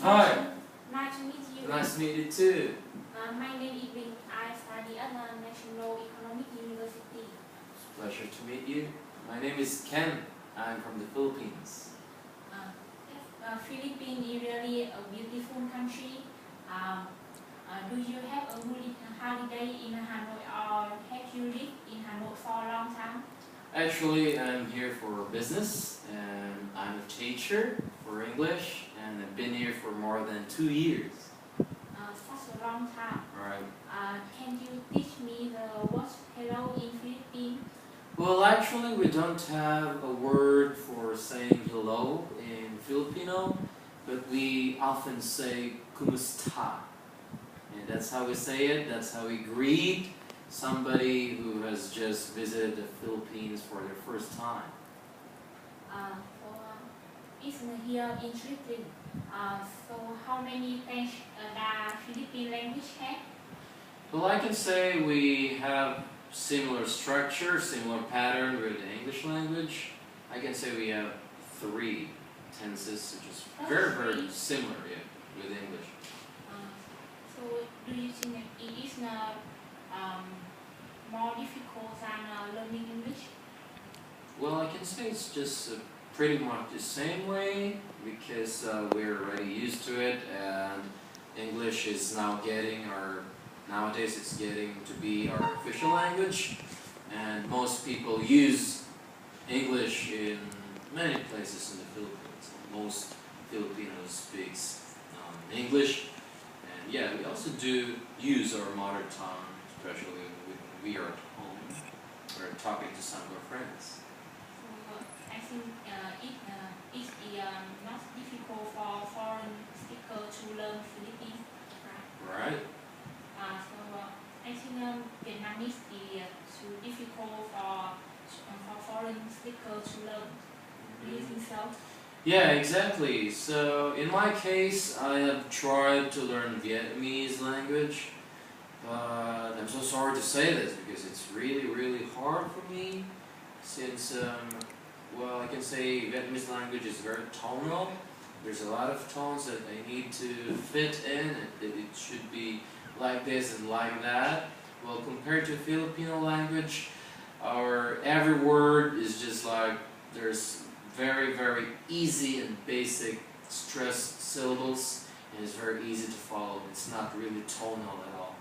Hi, Nice to meet you. nice to meet you too. My name is Binh. I study at the National Economic University. Pleasure to meet you. My name is Ken. I'm from the Philippines. Philippines is really a beautiful country. Do you have a holiday in Hanoi or have you lived in Hanoi for a long time? Actually, I'm here for business and I'm a teacher for English and I've been here for more than 2 years. Such a long time. Alright. Can you teach me the word hello in Philippines? Well, actually, we don't have a word for saying hello in Filipino, but we often say kumusta. And that's how we say it, that's how we greet somebody who has just visited the Philippines for their first time. It's here interesting. So how many the Philippine language have? Well, I can say we have similar structure, similar pattern with the English language. I can say we have 3 tenses, which is very similar with English. So do you think that it is more difficult than learning English? Well, I can say it's just pretty much the same way because we're already used to it, and English is nowadays it's getting to be our official language, and most people use English in many places in the Philippines. Most Filipinos speaks English, and yeah, we also do use our mother tongue, especially when we are at home or talking to some of our friends. I think it is not difficult for foreign speakers to learn Philippines, right? Right? I think Vietnamese is too difficult for foreign speakers to learn. Do you think so? Yeah, exactly. So in my case, I have tried to learn Vietnamese language, but I'm so sorry to say this because it's really hard for me since, well, I can say Vietnamese language is very tonal. There's a lot of tones that I need to fit in, it should be like this and like that. Well, compared to Filipino language, every word is just like, there's very easy and basic stressed syllables, and it's very easy to follow. It's not really tonal at all.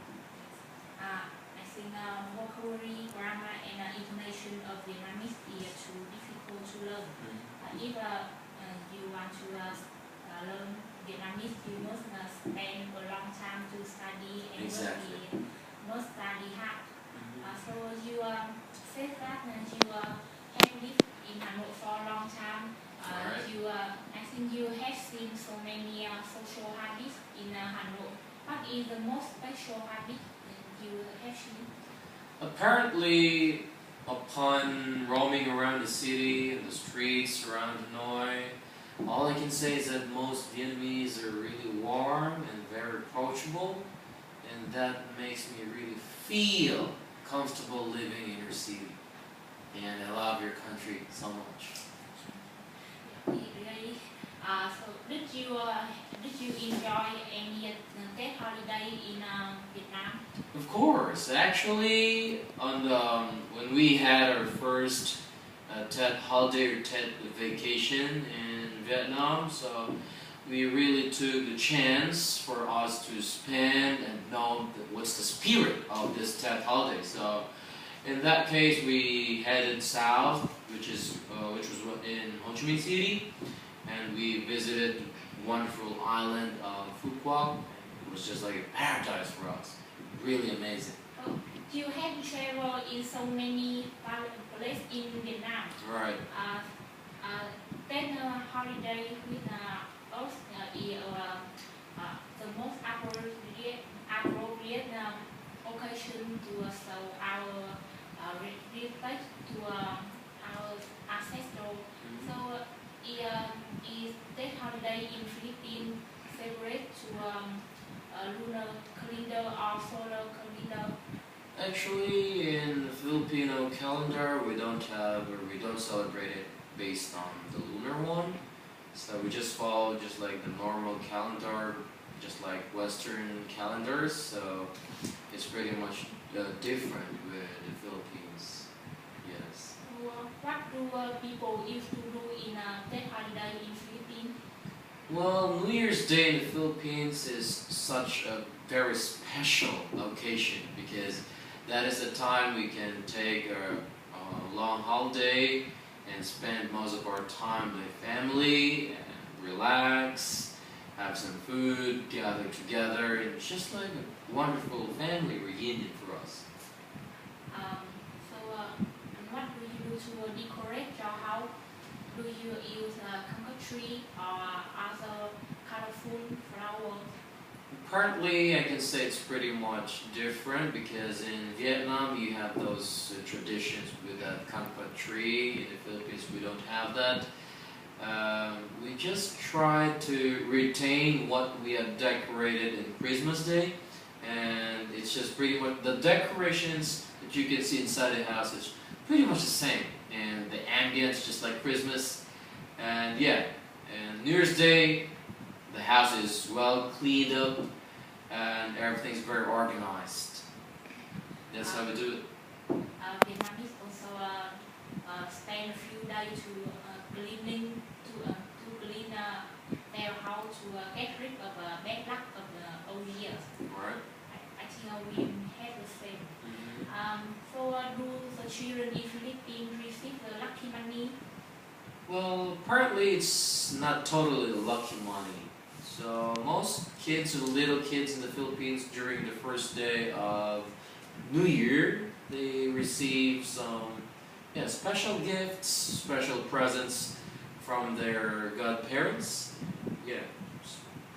I think vocabulary, grammar, and intonation of Vietnamese is too difficult to learn. If you want to learn Vietnamese, you must spend a long time to study and Exactly. must study hard. So you said that you have lived in Hanoi for a long time. Right. I think you have seen so many social habits in Hanoi. What is the most special habit you have seen? Apparently, upon roaming around the city and the streets around Hanoi, all I can say is that most Vietnamese are really warm and very approachable, and that makes me really feel comfortable living in your city. And I love your country so much. Really? So did you enjoy any Tết holiday in Vietnam? Of course, actually, when we had our first Tet holiday or Tet vacation in Vietnam, so we really took the chance for us to spend and know what's the spirit of this Tet holiday. So in that case, we headed south, which was in Ho Chi Minh City, and we visited the wonderful island of Phu Quoc. It was just like a paradise for us. Really amazing. Oh, you have traveled in so many places in Vietnam. Right. Then holiday with us is the most appropriate occasion to show our respect to our ancestors. So is that holiday in Philippines favorite to lunar calendar or solar calendar? Actually, in the Filipino calendar, we don't celebrate it based on the lunar one. So we just follow just like the normal calendar, just like Western calendars. So it's pretty much different with the Philippines. Yes. So, what do people used to do in that holiday in Philippines? Well, New Year's Day in the Philippines is such a very special occasion because that is the time we can take a long holiday and spend most of our time with family and relax, have some food, gather together, and it's just like a wonderful family reunion for us. And what do you do to decorate your house? Do you use a concrete tree or other colorful flowers? Partly, I can say it's pretty much different because in Vietnam you have those traditions with that kampat tree. In the Philippines, we don't have that. We just try to retain what we have decorated in Christmas Day, and it's just pretty much the decorations that you can see inside the house is pretty much the same, and the ambience just like Christmas. And yeah, and New Year's Day, the house is well cleaned up and everything's very organized. That's how we do it. Vietnamese also spend a few days to cleaning to clean their house to get rid of bad luck of the old years. Alright. I think we have the same. Do the children in Philippines receive the lucky money? Well, partly it's not totally lucky money. So most kids, or little kids in the Philippines, during the first day of New Year, they receive some special gifts, special presents from their godparents. Yeah,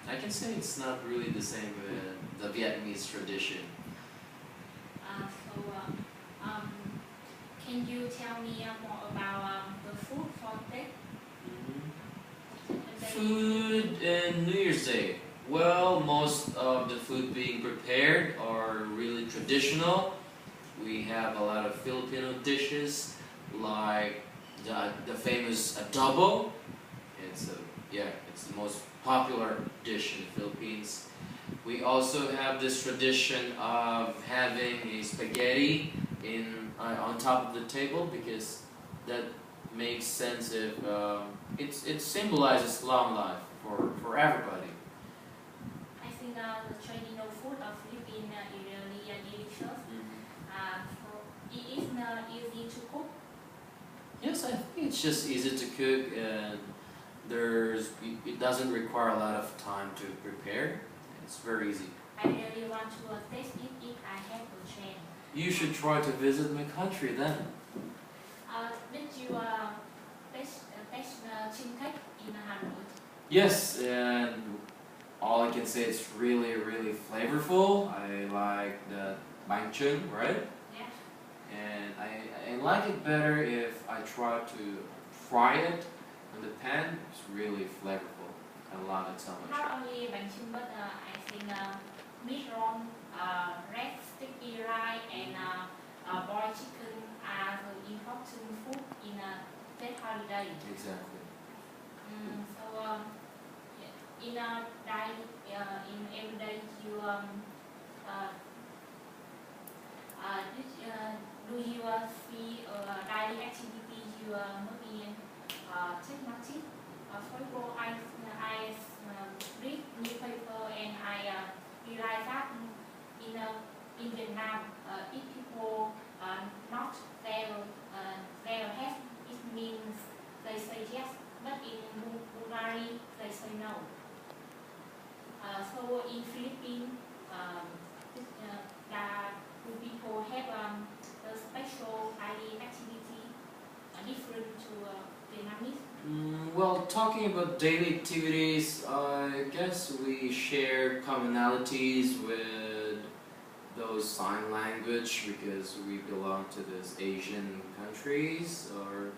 I can say it's not really the same with the Vietnamese tradition. Can you tell me more about the food for that? Food and New Year's Day. Well, most of the food being prepared are really traditional. We have a lot of Filipino dishes like the famous adobo. It's the most popular dish in the Philippines. We also have this tradition of having a spaghetti on top of the table because that makes sense if it symbolizes long life for everybody. I think the traditional food of Philippines is really delicious. It is not easy to cook. Yes, I think it's just easy to cook and it doesn't require a lot of time to prepare. It's very easy. I really want to taste it if I have a chance. You should try to visit my country then. Did you taste chin cake in Hanoi? Yes, and all I can say is really, really flavorful. I like the bánh chưng, right? Yeah. And I like it better if I try to fry it in the pan. It's really flavorful. I love it so much. Not only bánh chưng, but I think meat roll, red sticky rice, and boiled chicken are the important food in that holiday. Exactly. In a daily, in every day, you do you see daily activity you maybe take notice? For example, I read newspaper and I realize that in Vietnam, if people not their head, it means they say yes, but in Bulgaria they say no. So in Philippines, do people have a special daily activity different to Vietnamese? Well, talking about daily activities, I guess we share commonalities with those sign language because we belong to these Asian countries or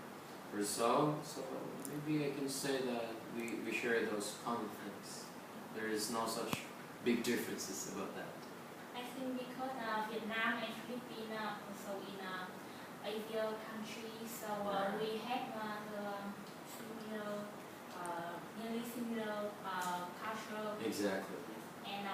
so. So maybe I can say that we share those common things. There is no such big differences about that. I think because Vietnam and Philippines also in Asia country, so we have the similar nearly similar cultural. Exactly. And